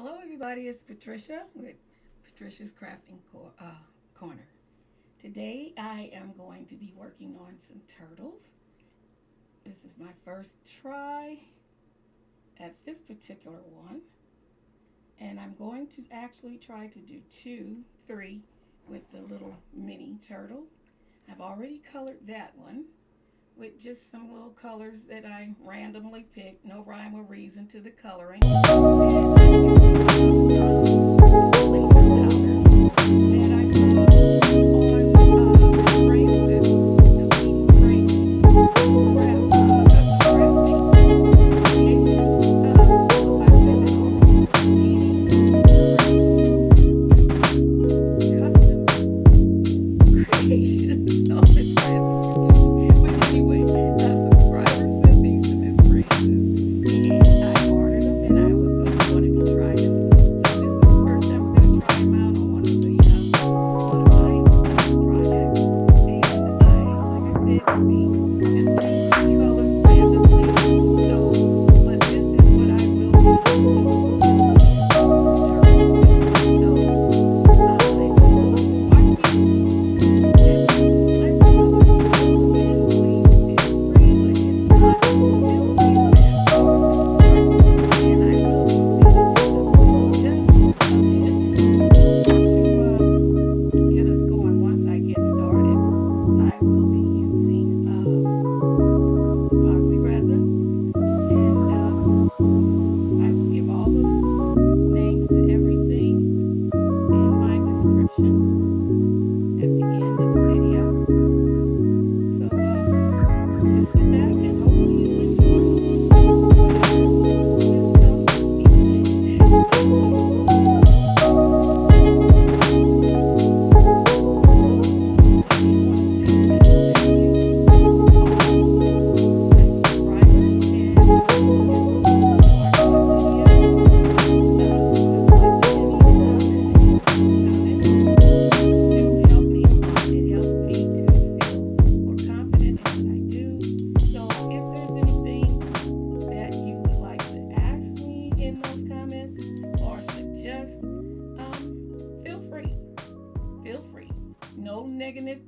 Hello, everybody. It's Patricia with Patricia's Corner. Today, I am going to be working on some turtles. This is my first try at this particular one, and I'm going to actually try to do two, three with the little mini turtle. I've already colored that one with just some little colors that I randomly picked, no rhyme or reason to the coloring. And feel free. Feel free. No negative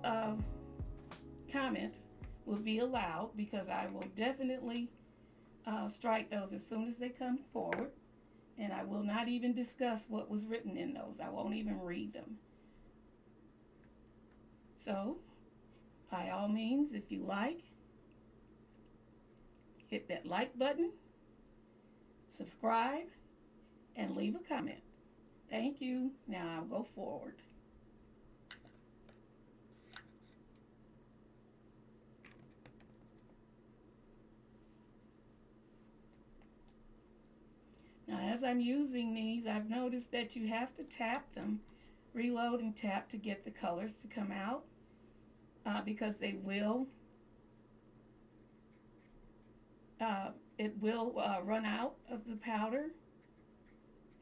uh, comments will be allowed because I will definitely strike those as soon as they come forward. And I will not even discuss what was written in those. I won't even read them. So, by all means, if you like, hit that like button, subscribe, and leave a comment. Thank you. Now I'll go forward. Now, as I'm using these, I've noticed that you have to tap them, reload and tap to get the colors to come out because they will, it will run out of the powder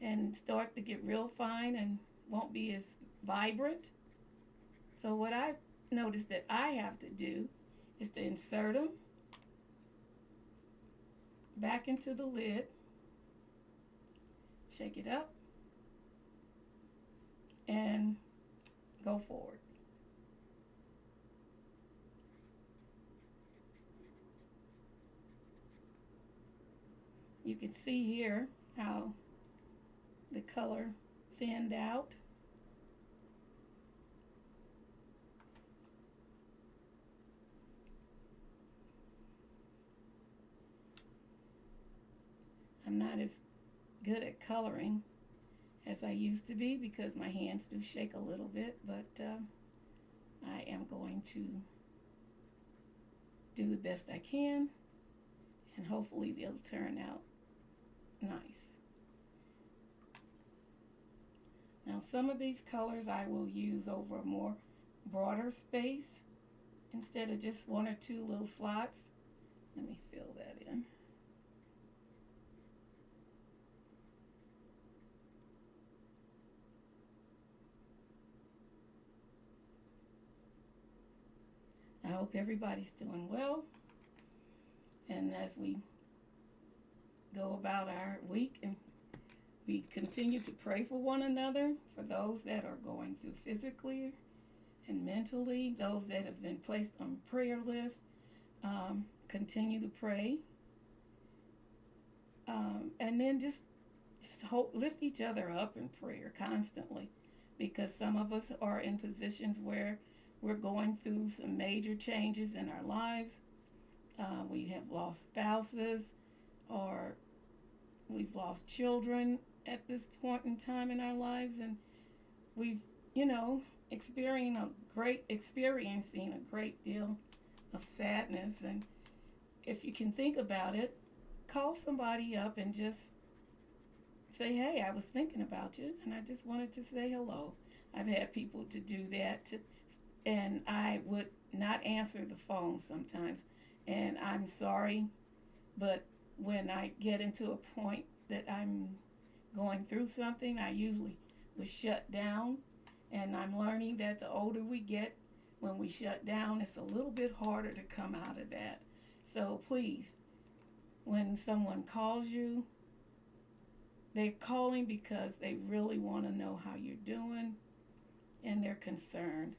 and start to get real fine and won't be as vibrant. So what I've noticed that I have to do is to insert them back into the lid, shake it up, and go forward. You can see here how the color thinned out. I'm not as good at coloring as I used to be because my hands do shake a little bit, but I am going to do the best I can and hopefully they'll turn out nice. Now some of these colors I will use over a more broader space instead of just one or two little slots. Let me fill that in. I hope everybody's doing well. And as we go about our week and We continue to pray for one another, for those that are going through physically and mentally, those that have been placed on prayer lists. Continue to pray. And then just lift each other up in prayer constantly, because some of us are in positions where we're going through some major changes in our lives. We have lost spouses, or we've lost children at this point in time in our lives, and we've, experiencing a great deal of sadness. And if you can think about it, call somebody up and just say, hey, I was thinking about you and I just wanted to say hello. I've had people to do that, and I would not answer the phone sometimes. And I'm sorry, but when I get into a point that I'm going through something, I usually would shut down. And I'm learning that the older we get, when we shut down, it's a little bit harder to come out of that. So please, when someone calls you, they're calling because they really want to know how you're doing and they're concerned.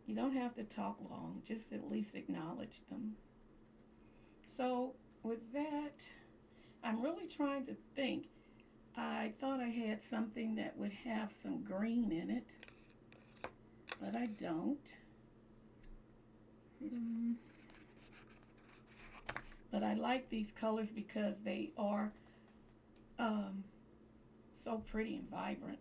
You don't have to talk long, just at least acknowledge them. So with that, I'm really trying to think. I thought I had something that would have some green in it, but I don't. But I like these colors because they are so pretty and vibrant.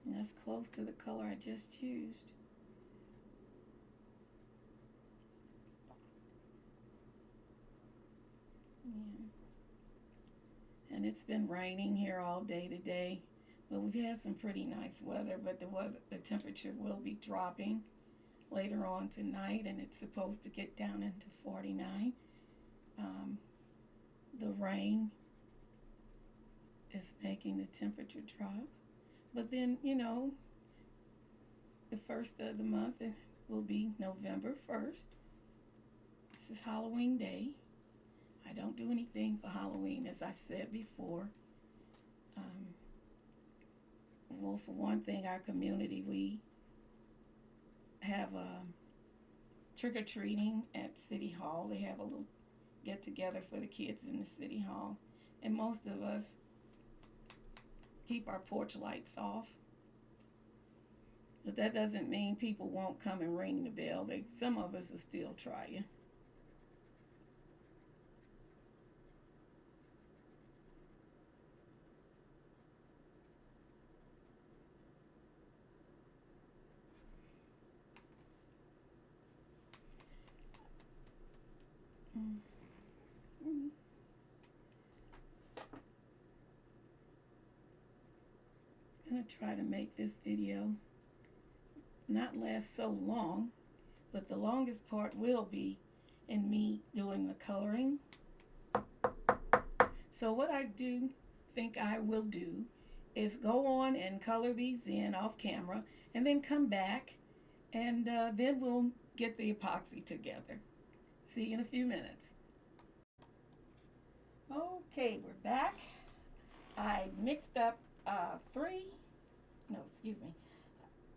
And that's close to the color I just used. Yeah. And it's been raining here all day today. But we've had some pretty nice weather, but the temperature will be dropping later on tonight, and it's supposed to get down into 49. The rain is making the temperature drop. But then, the first of the month will be November 1st. This is Halloween Day. I don't do anything for Halloween, as I've said before. Well, for one thing, our community, we have trick-or-treating at City Hall. They have a little get-together for the kids in the City Hall. And most of us keep our porch lights off. But that doesn't mean people won't come and ring the bell. Some of us are still trying. I'm going to try to make this video not last so long, but the longest part will be in me doing the coloring. So what I do think I will do is go on and color these in off camera, and then come back, and then we'll get the epoxy together. See you in a few minutes. Okay, we're back. I mixed up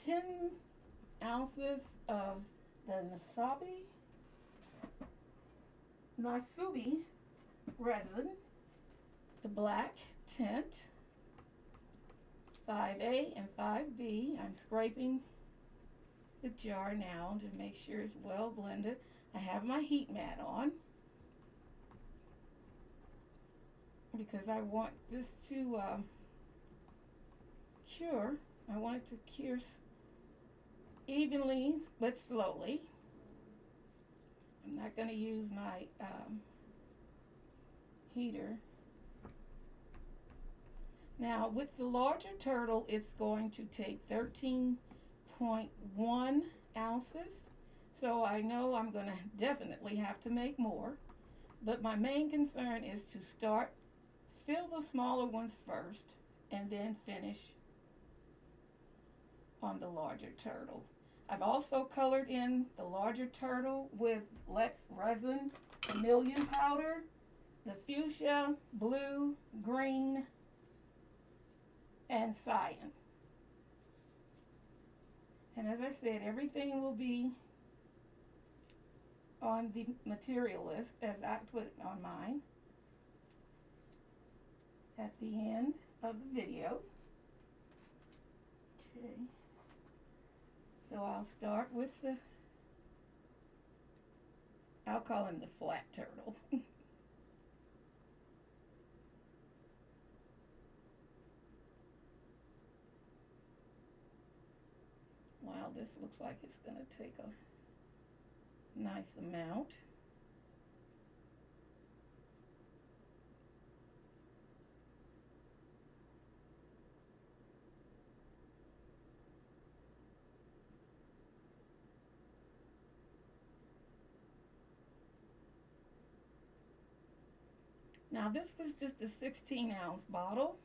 10 ounces of the Nasubi resin, the black tint, 5A and 5B. I'm scraping the jar now to make sure it's well blended. I have my heat mat on because I want this to cure. I want it to cure evenly but slowly. I'm not going to use my heater. Now with the larger turtle, it's going to take 13.1 ounces. So I know I'm going to definitely have to make more. But my main concern is to fill the smaller ones first and then finish on the larger turtle. I've also colored in the larger turtle with Let's Resin Chameleon powder, the fuchsia, blue, green, and cyan. And as I said, everything will be on the material list as I put it on mine at the end of the video. Okay. So I'll start with I'll call him the flat turtle. Wow, this looks like it's going to take a nice amount. Now this was just a 16-ounce bottle.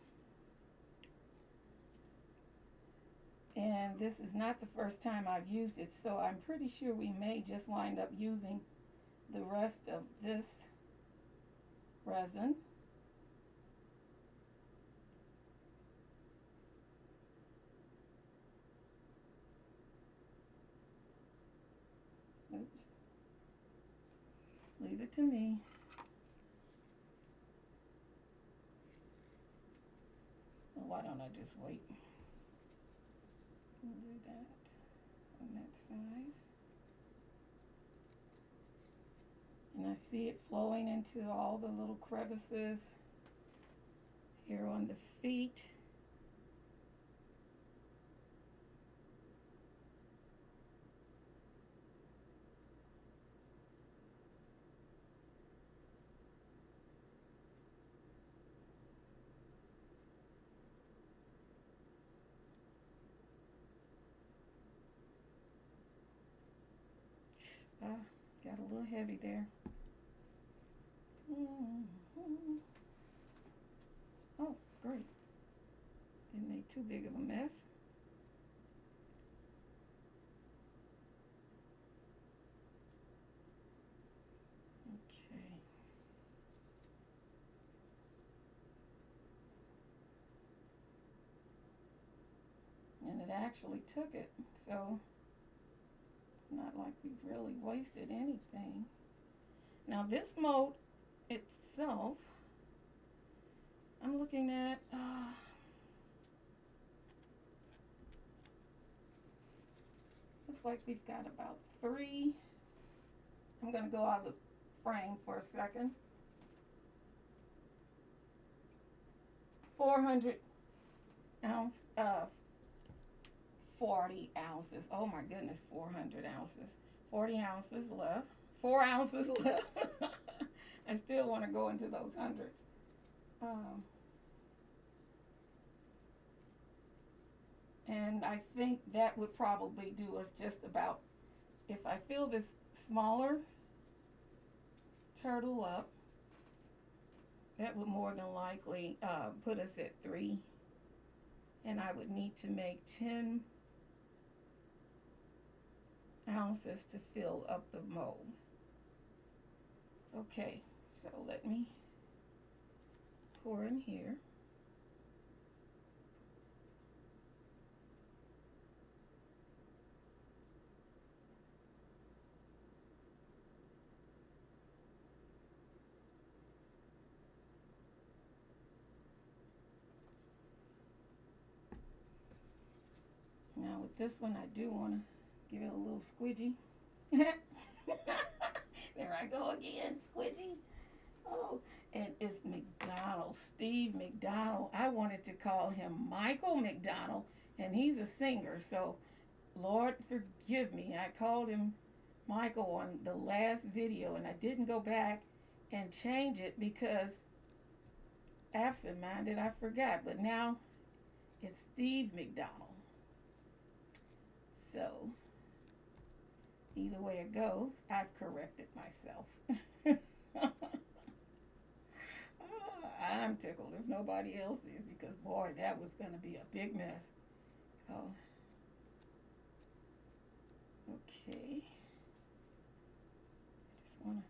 And this is not the first time I've used it, so I'm pretty sure we may just wind up using the rest of this resin. Oops. Leave it to me. Well, why don't I just wait? We'll do that on that side. And I see it flowing into all the little crevices here on the feet. Got a little heavy there. Oh, great. Didn't make too big of a mess. Okay. And it actually took it, so it's not like we've really wasted anything. Now this mold itself, I'm looking at looks like we've got about 3. I'm going to go out of the frame for a second. 400 ounce 40 ounces. Oh my goodness, 400 ounces. 40 ounces left. 4 ounces left. I still want to go into those hundreds. And I think that would probably do us just about, if I fill this smaller turtle up, that would more than likely put us at 3. And I would need to make 10 ounces to fill up the mold. Okay, so let me pour in here. Now with this one, I do want to give it a little squidgy. There I go again, squidgy. Oh, and it's McDonald, Steve McDonald. I wanted to call him Michael McDonald, and he's a singer, so Lord forgive me. I called him Michael on the last video, and I didn't go back and change it because absent-minded, I forgot. But now it's Steve McDonald. So either way it goes, I've corrected myself. I'm tickled if nobody else is, because boy, that was going to be a big mess. Oh, Okay. Just want to.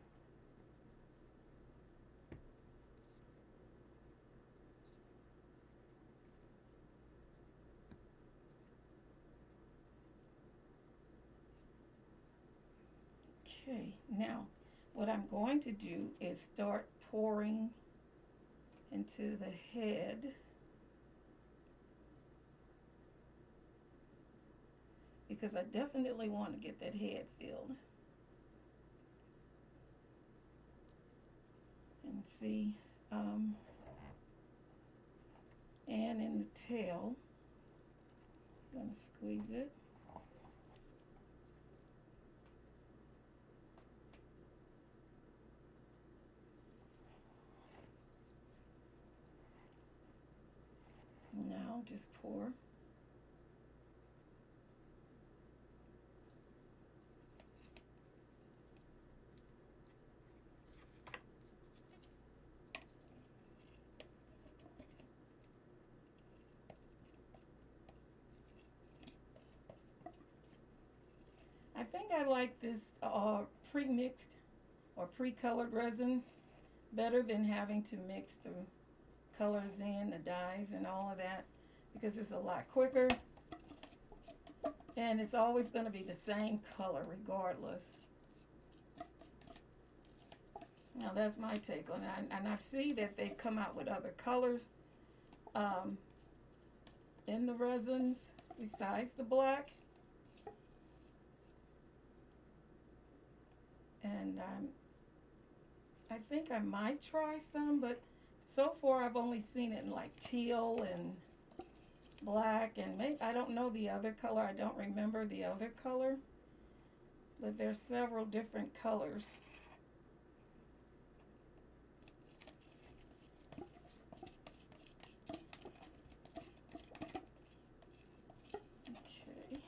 Okay, now what I'm going to do is start pouring into the head because I definitely want to get that head filled. And see, um, and in the tail, I'm going to squeeze it. Now just pour. I think I like this pre-mixed or pre-colored resin better than having to mix the colors in, the dyes and all of that, because it's a lot quicker and it's always going to be the same color regardless. Now that's my take on it, and I see that they've come out with other colors in the resins besides the black, and I think I might try some, but so far I've only seen it in like teal and black, and maybe I don't know the other color. I don't remember the other color, but there's several different colors. Okay.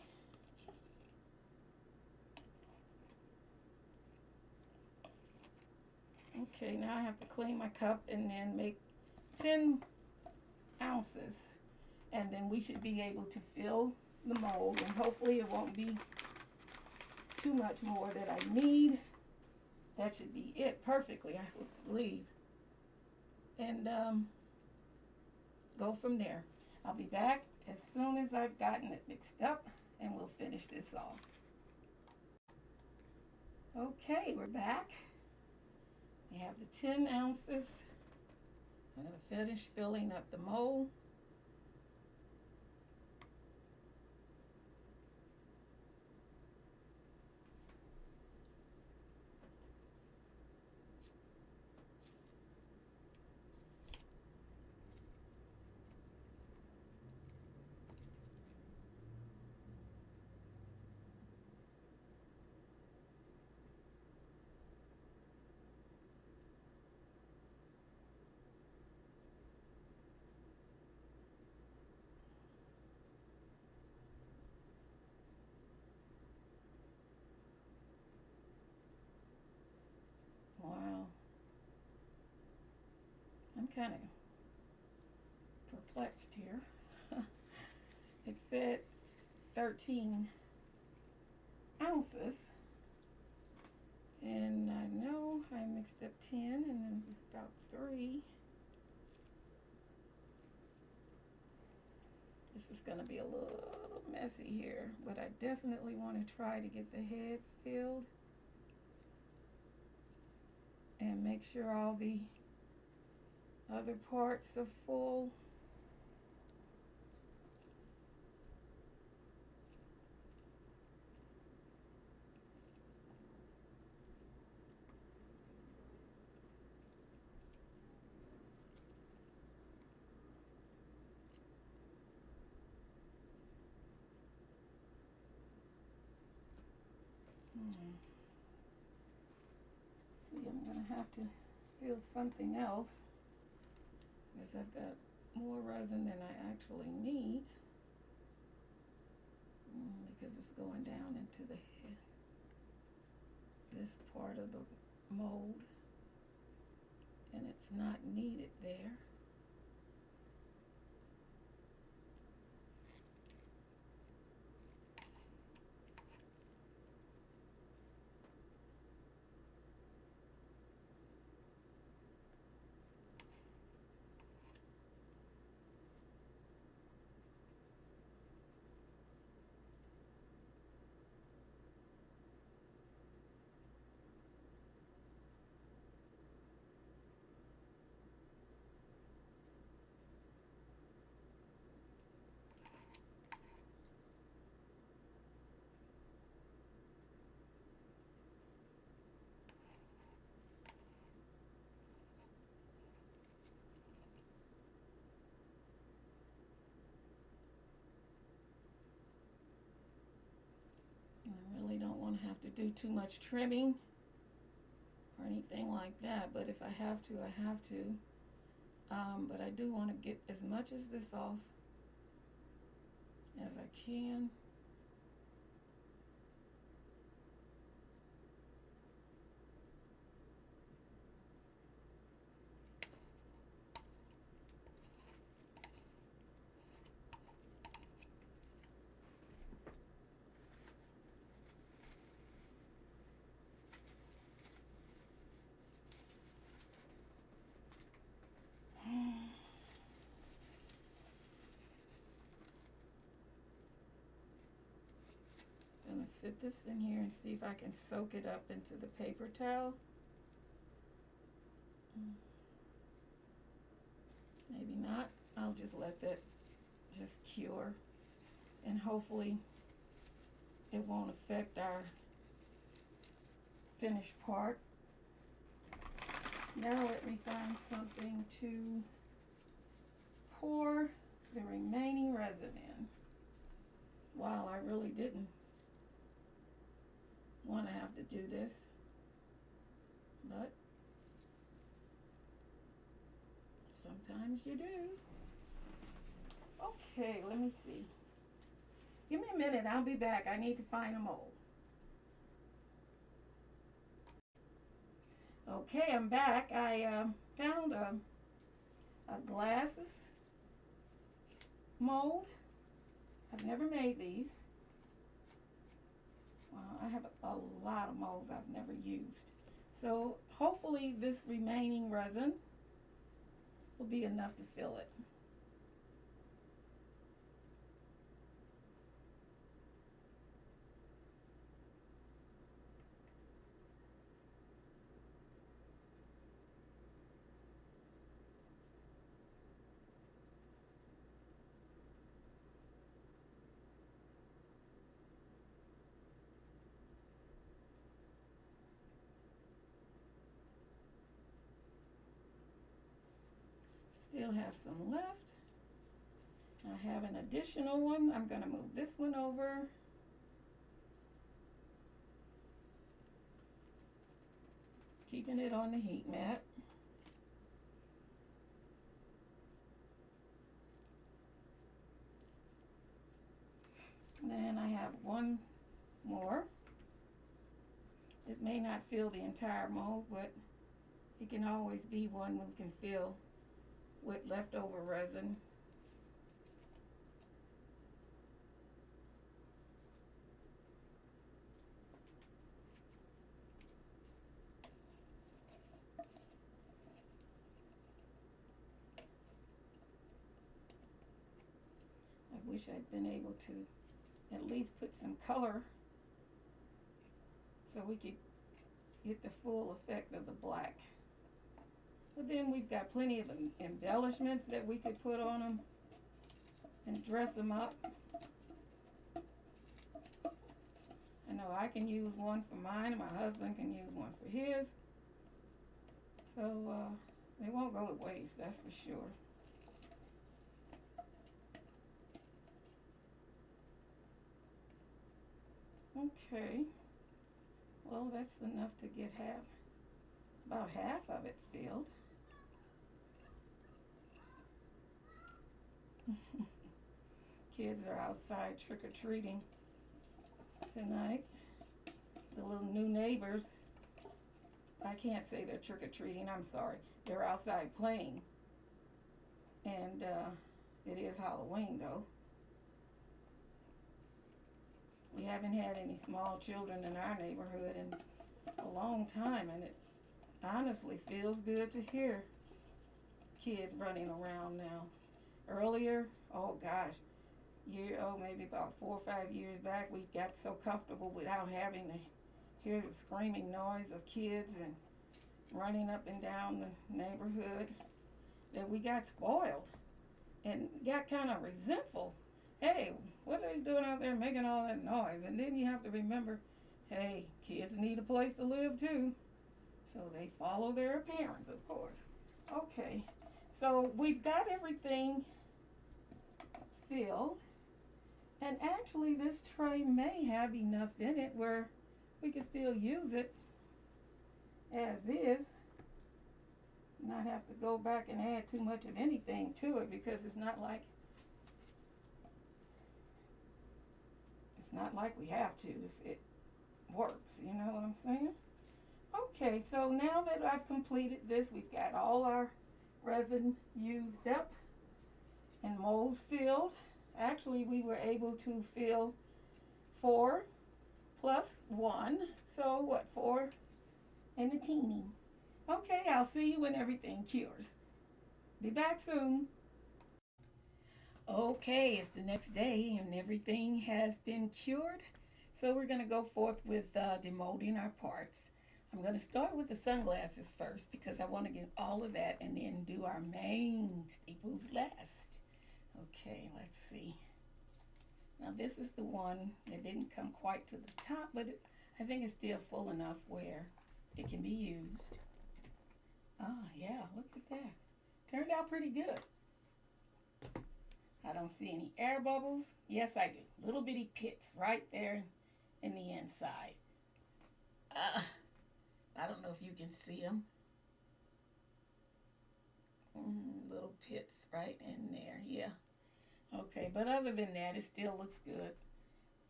Okay, now I have to clean my cup and then make 10 ounces, and then we should be able to fill the mold, and hopefully it won't be too much more that I need. That should be it perfectly, I would believe. And go from there. I'll be back as soon as I've gotten it mixed up, and we'll finish this off. Okay, we're back. We have the 10 ounces. I'm going to finish filling up the mold. Wow. I'm kind of perplexed here. It said 13 ounces. And I know I mixed up 10 and then it's about 3. This is going to be a little messy here, but I definitely want to try to get the head filled and make sure all the other parts are full. See, I'm going to have to fill something else because I've got more resin than I actually need, because it's going down into the head, this part of the mold, and it's not needed there. do too much trimming or anything like that, but if I have to, I have to. But I do want to get as much as this off as I can. Gonna sit this in here and see if I can soak it up into the paper towel. Maybe not. I'll just let that just cure, and hopefully it won't affect our finished part. Now let me find something to pour the remaining resin in. Wow, I really didn't want to have to do this, but sometimes you do. Okay, let me see. Give me a minute, I'll be back. I need to find a mold. Okay, I'm back. I found a glasses mold. I've never made these. I have a lot of molds I've never used. So hopefully this remaining resin will be enough to fill it. Still have some left. I have an additional one. I'm going to move this one over. Keeping it on the heat mat. Then I have one more. It may not fill the entire mold, but it can always be one we can fill with leftover resin. I wish I'd been able to at least put some color so we could get the full effect of the black. But then we've got plenty of embellishments that we could put on them and dress them up. I know I can use one for mine, and my husband can use one for his. So they won't go to waste, that's for sure. Okay, well that's enough to get about half of it filled. Kids are outside trick-or-treating tonight. The little new neighbors, I can't say they're trick-or-treating, I'm sorry. They're outside playing. And it is Halloween though. We haven't had any small children in our neighborhood in a long time, and it honestly feels good to hear kids running around now. Earlier, oh gosh, maybe about 4 or 5 years back, we got so comfortable without having to hear the screaming noise of kids and running up and down the neighborhood that we got spoiled and got kind of resentful. Hey, what are they doing out there making all that noise? And then you have to remember, hey, kids need a place to live too. So they follow their parents, of course. Okay, so we've got everything filled. And actually this tray may have enough in it where We can still use it as is, not have to go back and add too much of anything to it, because it's not like we have to if it works, you know what I'm saying? Okay, so now that I've completed this, we've got all our resin used up and molds filled. Actually, we were able to fill 4 plus 1, so what, 4 and a teeny. Okay, I'll see you when everything cures. Be back soon. Okay, it's the next day and everything has been cured. So we're going to go forth with demolding our parts. I'm going to start with the sunglasses first because I want to get all of that and then do our main staples last. Okay, let's see. Now this is the one that didn't come quite to the top, but I think it's still full enough where it can be used. Oh yeah, look at that. Turned out pretty good. I don't see any air bubbles. Yes, I do. Little bitty pits right there in the inside. I don't know if you can see them. Little pits right in there. Yeah. Okay, but other than that, it still looks good.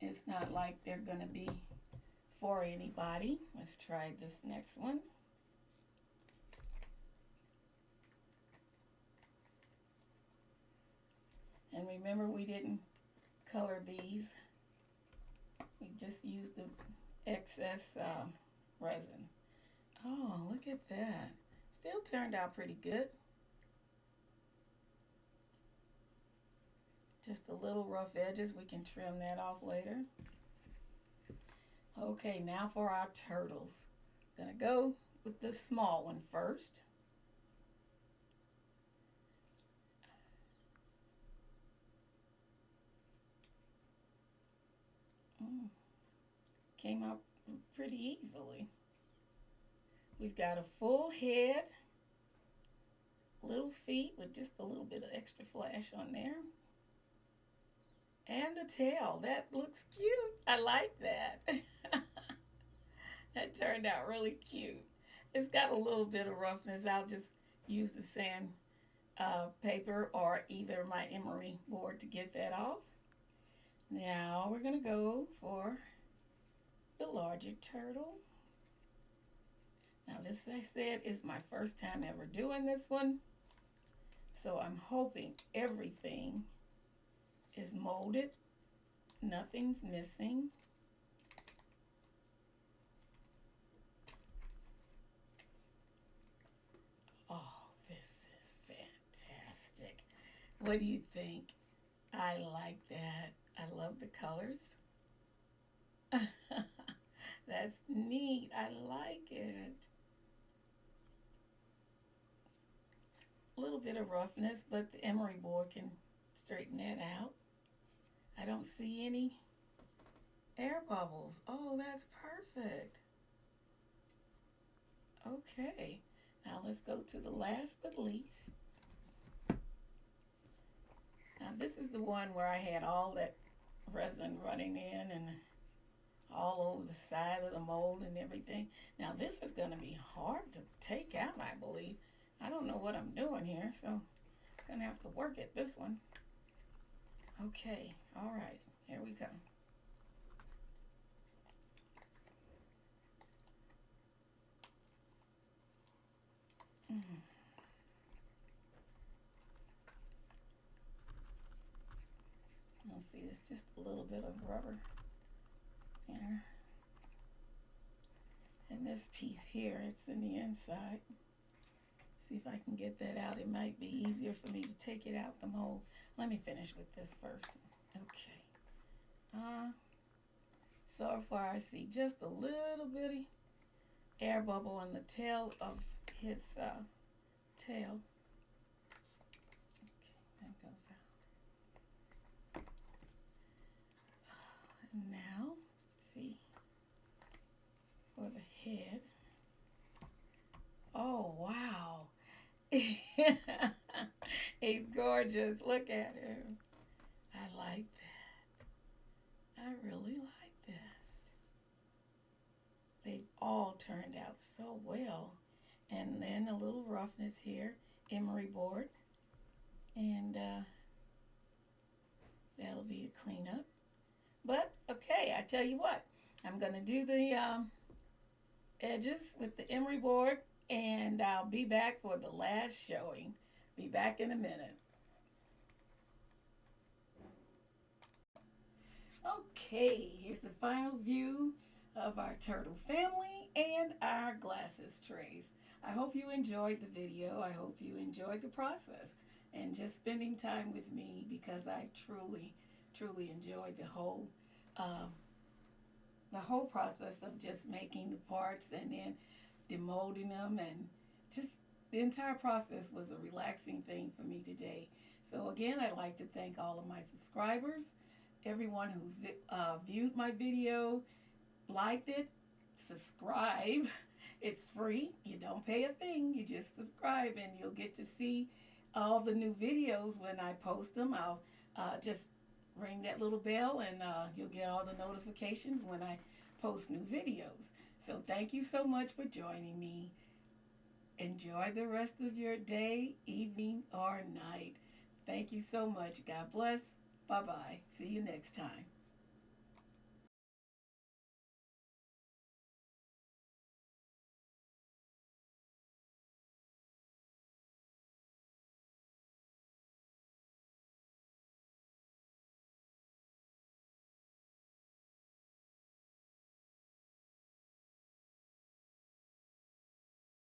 It's not like they're going to be for anybody. Let's try this next one. And remember, we didn't color these. We just used the excess resin. Oh, look at that. Still turned out pretty good. Just a little rough edges. We can trim that off later. Okay, now for our turtles. Gonna go with the small one first. Came out pretty easily. We've got a full head, little feet with just a little bit of extra flash on there. And the tail, that looks cute. I like that. That turned out really cute. It's got a little bit of roughness. I'll just use the sand paper or either my emery board to get that off. Now we're going to go for the larger turtle. Now this, I said, is my first time ever doing this one. So I'm hoping everything is molded. Nothing's missing. Oh, this is fantastic. What do you think? I like that. I love the colors. That's neat. I like it. A little bit of roughness, but the emery board can straighten that out. I don't see any air bubbles. Oh, that's perfect. Okay, now let's go to the last but least. Now this is the one where I had all that resin running in and all over the side of the mold and everything. Now this is going to be hard to take out, I believe. I don't know what I'm doing here, so I'm going to have to work at this one. Okay, all right, here we go. You'll see it's just a little bit of rubber there. And this piece here, it's in the inside. See if I can get that out. It might be easier for me to take it out the mold. Let me finish with this first. Okay. So far I see just a little bitty air bubble on the tail of his tail. Okay, that goes out. And now, let's see, for the head. Oh, wow. He's gorgeous. Look at him. I like that. I really like that. all turned out so well. And then a little roughness here, emery board, and that'll be a cleanup. But okay, I tell you what, I'm gonna do the edges with the emery board, and I'll be back for the last showing. Be back in a minute. Okay, here's the final view of our turtle family and our glasses trays. I hope you enjoyed the video. I hope you enjoyed the process and just spending time with me, because I truly enjoyed um, the whole process of just making the parts and then demolding them, and just the entire process was a relaxing thing for me today. So again, I'd like to thank all of my subscribers, everyone who viewed my video, liked it, subscribe. It's free. You don't pay a thing. You just subscribe, and you'll get to see all the new videos when I post them. I'll just ring that little bell, and you'll get all the notifications when I post new videos. So thank you so much for joining me. Enjoy the rest of your day, evening, or night. Thank you so much. God bless. Bye bye. See you next time.